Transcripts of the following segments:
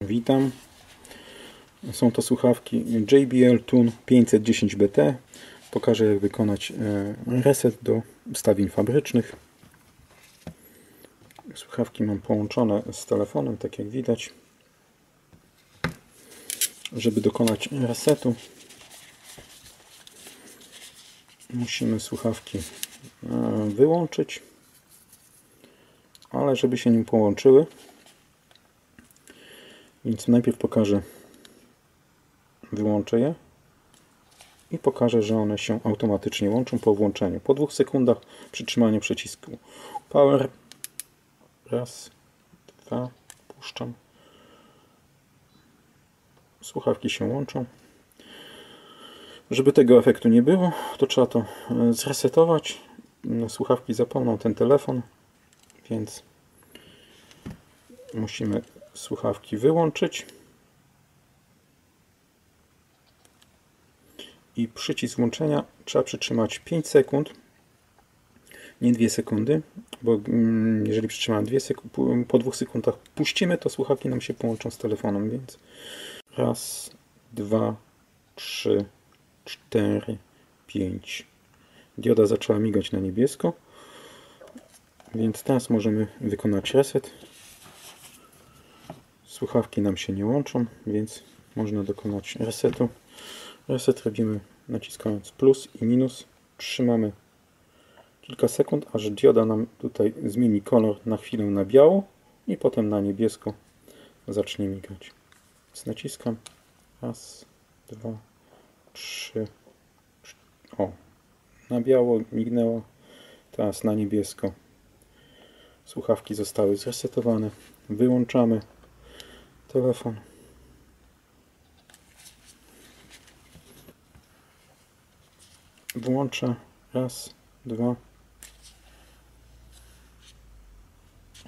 Witam. Są to słuchawki JBL Tune 510BT. Pokażę, jak wykonać reset do ustawień fabrycznych. Słuchawki mam połączone z telefonem, tak jak widać. Żeby dokonać resetu, musimy słuchawki wyłączyć, ale żeby się nim połączyły, więc najpierw pokażę, wyłączę je i pokażę, że one się automatycznie łączą po włączeniu. Po 2 sekundach przytrzymanie przycisku Power. Raz, dwa, puszczam. Słuchawki się łączą. Żeby tego efektu nie było, to trzeba to zresetować. Słuchawki zapomną ten telefon, więc musimy słuchawki wyłączyć i przycisk włączenia trzeba przytrzymać 5 sekund, nie 2 sekundy, bo jeżeli przytrzymamy po 2 sekundach puścimy, to słuchawki nam się połączą z telefonem, więc raz, dwa, 3, 4, 5. Dioda zaczęła migać na niebiesko, więc teraz możemy wykonać reset. Słuchawki nam się nie łączą, więc można dokonać resetu. Reset robimy naciskając plus i minus. Trzymamy kilka sekund, aż dioda nam tutaj zmieni kolor na chwilę na biało i potem na niebiesko zacznie migać. Więc naciskam. Raz, dwa, 3. O, na biało mignęło. Teraz na niebiesko. Słuchawki zostały zresetowane. Wyłączamy telefon. Włączę. Raz, dwa.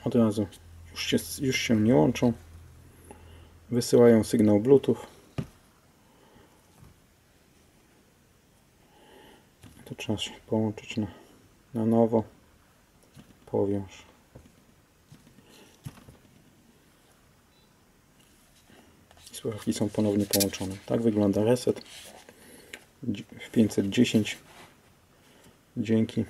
Od razu już się nie łączą. Wysyłają sygnał Bluetooth. To trzeba się połączyć na nowo. Powiąż. Słuchawki są ponownie połączone. Tak wygląda reset w 510. Dzięki.